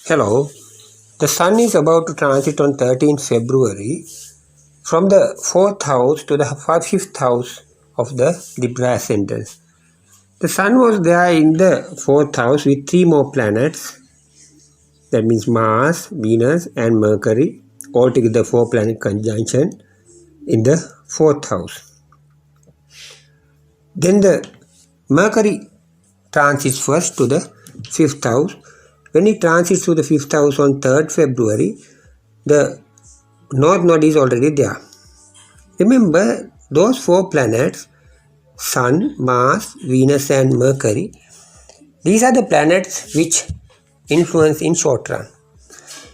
Hello, the Sun is about to transit on 13th February from the 4th house to the 5th house of the Libra ascendants. The Sun was there in the 4th house with three more planets, that means Mars, Venus and Mercury, altogether 4 planet conjunction in the 4th house. Then the Mercury transits first to the 5th house. When it transits to the 5th house on 3rd February, the North Node is already there. Remember, those 4 planets, Sun, Mars, Venus and Mercury, these are the planets which influence in short run.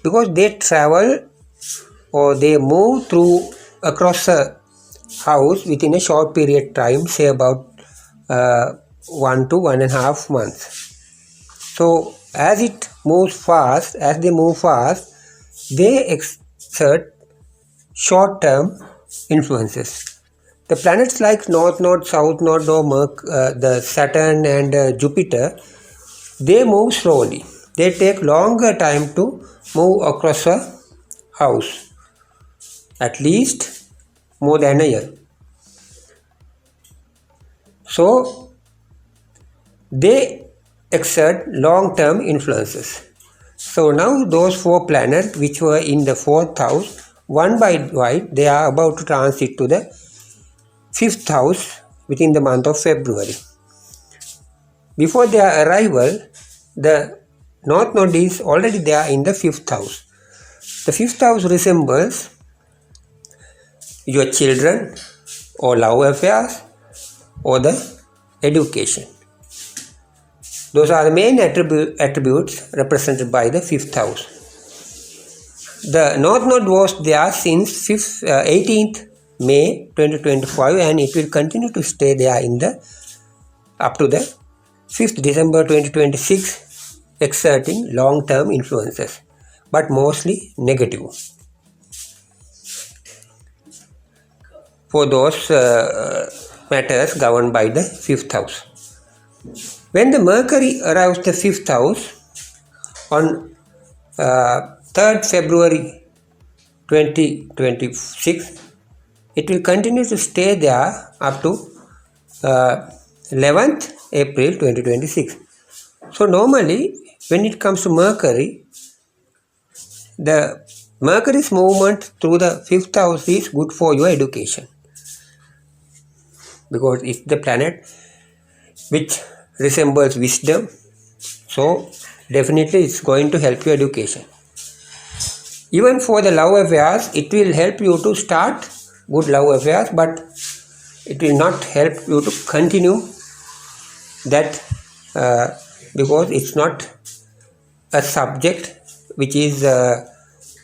Because they travel or they move through across a house within a short period of time, say about 1 to 1.5 months. So as they move fast, they exert short-term influences. The planets like North Node, South Node, or the Saturn and Jupiter, they move slowly. They take longer time to move across a house, at least more than a year. So they exert long-term influences. So now those 4 planets which were in the 4th house, one by one they are about to transit to the 5th house within the month of February. Before their arrival, the North Node is already there in the 5th house. The 5th house resembles your children or love affairs or the education. Those are the main attributes represented by the 5th house. The North Node was there since 18th May 2025 and it will continue to stay there up to the 5th December 2026, exerting long-term influences, but mostly negative for those matters governed by the 5th house. When the Mercury arrives the 5th house on 3rd February 2026, it will continue to stay there up to 11th April 2026. So normally when it comes to Mercury, the Mercury's movement through the 5th house is good for your education, because it's the planet which resembles wisdom, so definitely it's going to help your education. Even for the love affairs, it will help you to start good love affairs, but it will not help you to continue that because it's not a subject which is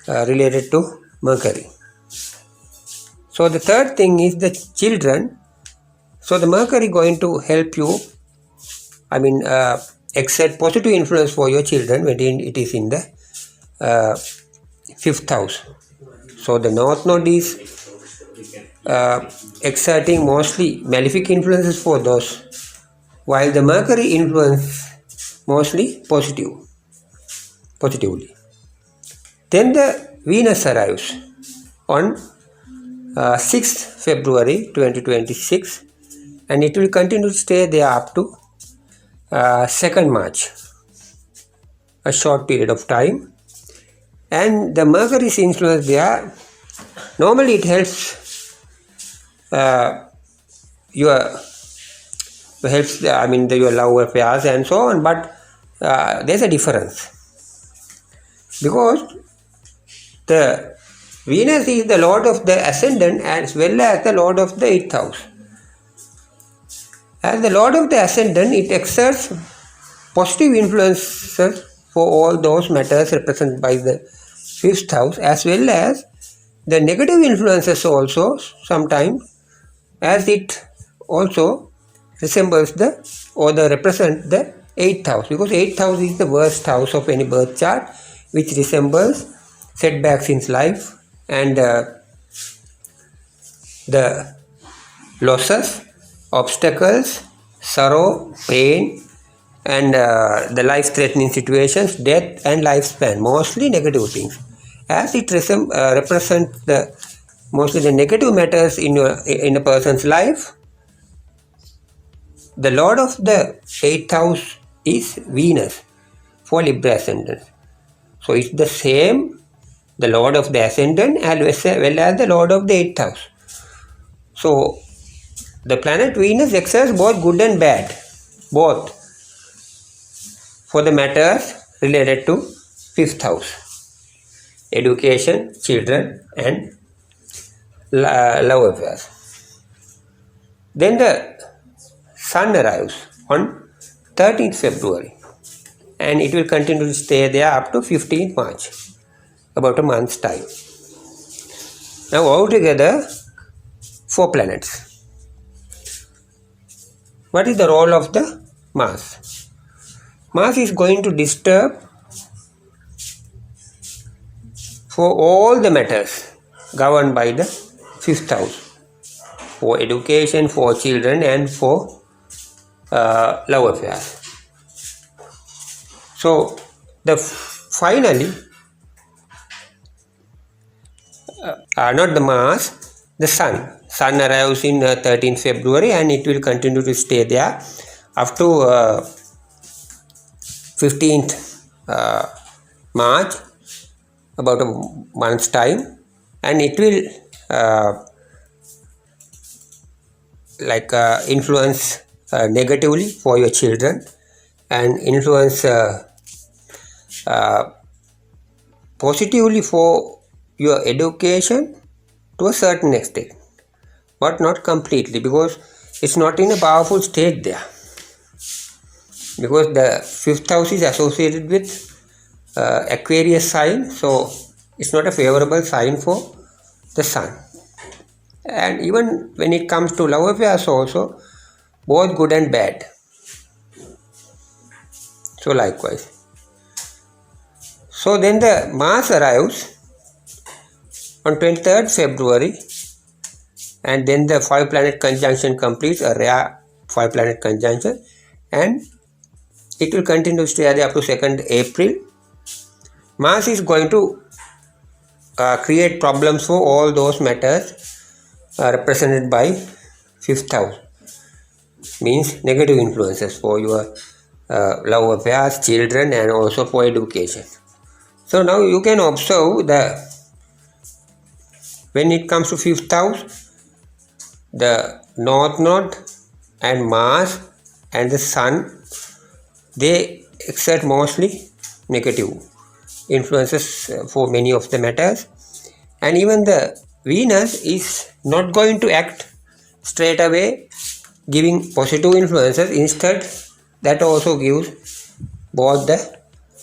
related to Mercury. So the third thing is the children. So the Mercury going to help you, exert positive influence for your children when it is in the 5th house. So the North Node is exerting mostly malefic influences for those, while the Mercury influence mostly positively. Then the Venus arrives on 6th February 2026 and it will continue to stay there up to 2nd March, a short period of time. And the Mercury's influence there, normally it helps your love affairs and so on, but there's a difference, because the Venus is the lord of the ascendant as well as the lord of the 8th house. As the lord of the ascendant, it exerts positive influences for all those matters represented by the 5th house, as well as the negative influences also sometimes, as it also resembles represents the 8th house, because 8th house is the worst house of any birth chart, which resembles setbacks in life and the losses, obstacles, sorrow, pain and the life-threatening situations, death and lifespan, mostly negative things, as it represents mostly the negative matters in a person's life. The lord of the 8th house is Venus for Libra ascendants. So it's the same, the lord of the ascendant as well as the lord of the 8th house. So the planet Venus exerts both good and bad, both for the matters related to 5th house, education, children and love affairs. Then the sun arrives on 13th February and it will continue to stay there up to 15th March, about a month's time. Now altogether 4 planets. What is the role of the Mars? Mars is going to disturb for all the matters governed by the 5th house, for education, for children and for love affairs. So finally, not the Mars, the Sun. Sun arrives in 13th February and it will continue to stay there up to 15th March, about a month's time, and it will influence negatively for your children and influence positively for your education to a certain extent, but not completely, because it's not in a powerful state there, because the 5th house is associated with Aquarius sign, so it's not a favorable sign for the sun. And even when it comes to love affairs also, both good and bad. So likewise. So then the Mars arrives on 23rd February and then the 5-planet conjunction completes, a rare 5-planet conjunction, and it will continue to stay there up to 2nd April. Mars is going to create problems for all those matters represented by 5th house, means negative influences for your love affairs, children and also for education. So now you can observe when it comes to 5th house, the North Node and Mars and the Sun, they exert mostly negative influences for many of the matters, and even the Venus is not going to act straight away giving positive influences. Instead, that also gives both the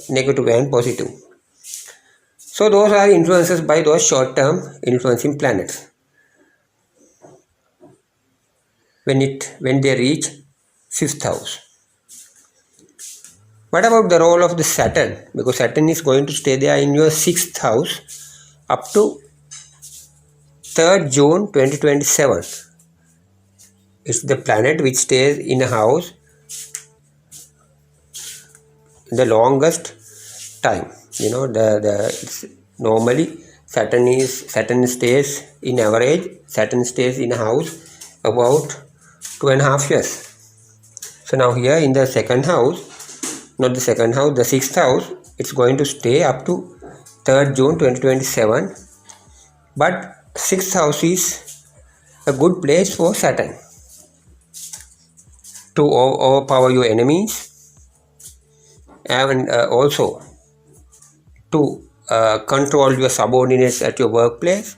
negative and positive. So those are influences by those short-term influencing planets when they reach 5th house. What about the role of the Saturn? Because Saturn is going to stay there in your 6th house up to 3rd June 2027. It's the planet which stays in a house the longest time. Normally Saturn stays in average. Saturn stays in a house about 2.5 years. So now here in the 2nd house, not the 2nd house, the 6th house, it's going to stay up to 3rd June 2027. But 6th house is a good place for Saturn to overpower your enemies and also to control your subordinates at your workplace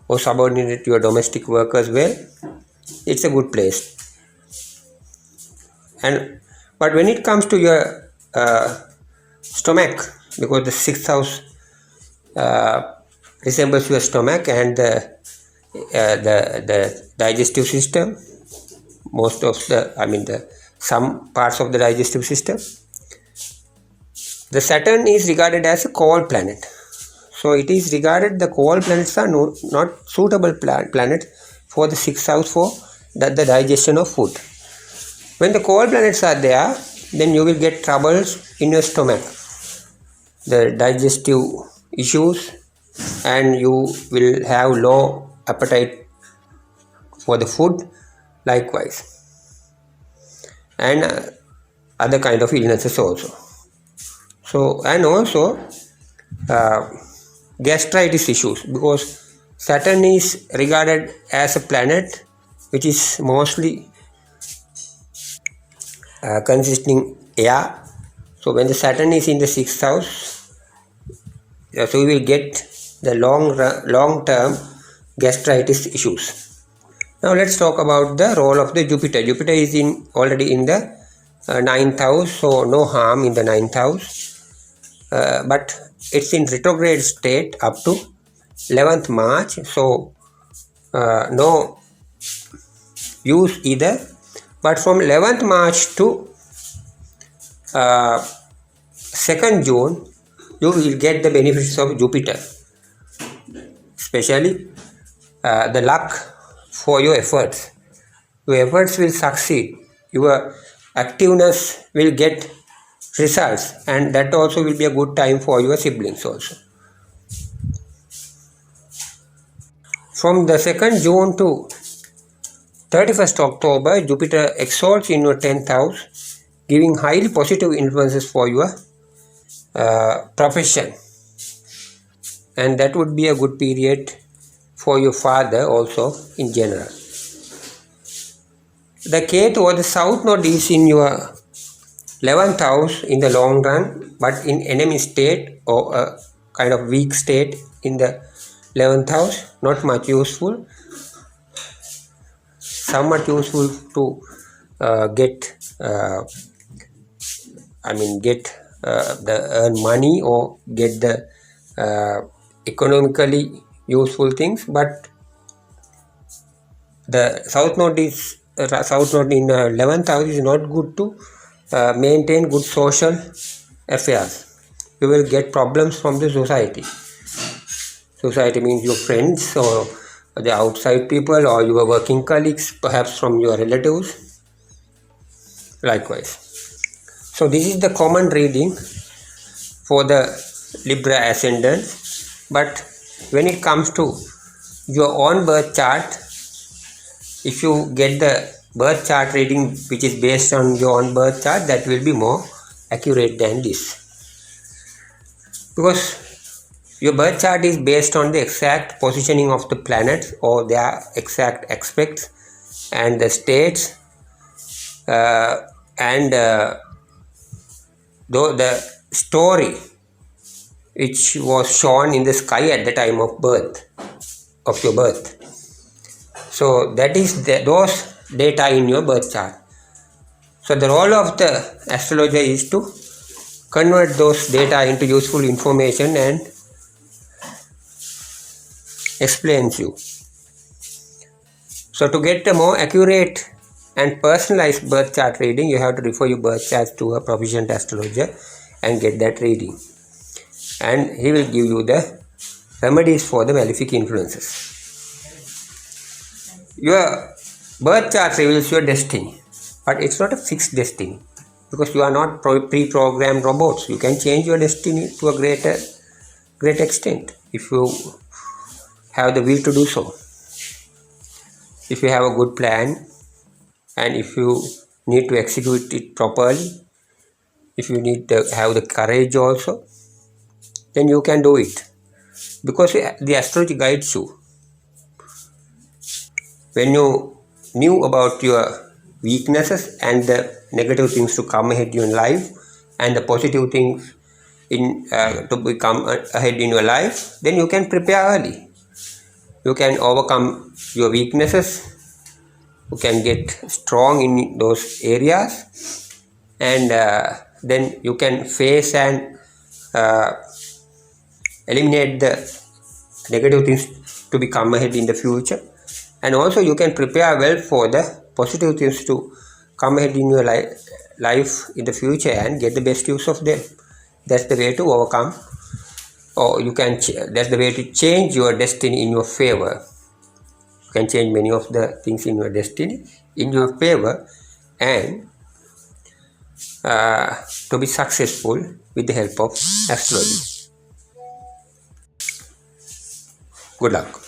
or subordinate your domestic workers well. It's a good place. But when it comes to your stomach, because the 6th house resembles your stomach and the digestive system, some parts of the digestive system. The Saturn is regarded as a cold planet. So it is regarded the cold planets are not suitable planets for the 6th house for the digestion of food. When the cold planets are there, then you will get troubles in your stomach, the digestive issues, and you will have low appetite for the food likewise, and other kind of illnesses also. So, and also gastritis issues, because Saturn is regarded as a planet which is mostly consisting air. So when the Saturn is in the 6th house, so we will get the long term gastritis issues. Now let's talk about the role of the Jupiter. Jupiter is already in the 9th house, so no harm in the 9th house, but it's in retrograde state up to 11th March, so no use either. But from 11th March to 2nd June, you will get the benefits of Jupiter, especially the luck for your efforts. Your efforts will succeed, your activeness will get results, and that also will be a good time for your siblings also. From the 2nd June to 31st October, Jupiter exalts in your 10th house, giving highly positive influences for your profession, and that would be a good period for your father also in general. The Ketu or the South Node is in your 11th house in the long run, but in enemy state or a kind of weak state in the 11th house, not much useful. Somewhat useful to get earn money or get the economically useful things, but the South Node in 11th house is not good to maintain good social affairs. You will get problems from the society. Society means your friends or the outside people or your working colleagues, perhaps from your relatives, likewise. So this is the common reading for the Libra ascendant, but when it comes to your own birth chart, if you get the birth chart reading which is based on your own birth chart, that will be more accurate than this, because your birth chart is based on the exact positioning of the planets or their exact aspects and the states, and though the story which was shown in the sky at the time of birth, of your birth. So that is those data in your birth chart. So the role of the astrologer is to convert those data into useful information and explains you. So to get a more accurate and personalized birth chart reading, you have to refer your birth chart to a proficient astrologer and get that reading, and he will give you the remedies for the malefic influences. Your birth chart reveals your destiny, but it's not a fixed destiny, because you are not pre-programmed robots. You can change your destiny to a great extent if you have the will to do so. If you have a good plan, and if you need to execute it properly, if you need to have the courage also, then you can do it, because the astrology guides you. When you knew about your weaknesses and the negative things to come ahead in life and the positive things to become ahead in your life, then you can prepare early. You can overcome your weaknesses, you can get strong in those areas, and then you can face and eliminate the negative things to become ahead in the future. And also you can prepare well for the positive things to come ahead in your life in the future and get the best use of them. That's the way to overcome, or you can that's the way to change your destiny in your favor. You can change many of the things in your destiny in your favor, and to be successful with the help of astrology. Good luck.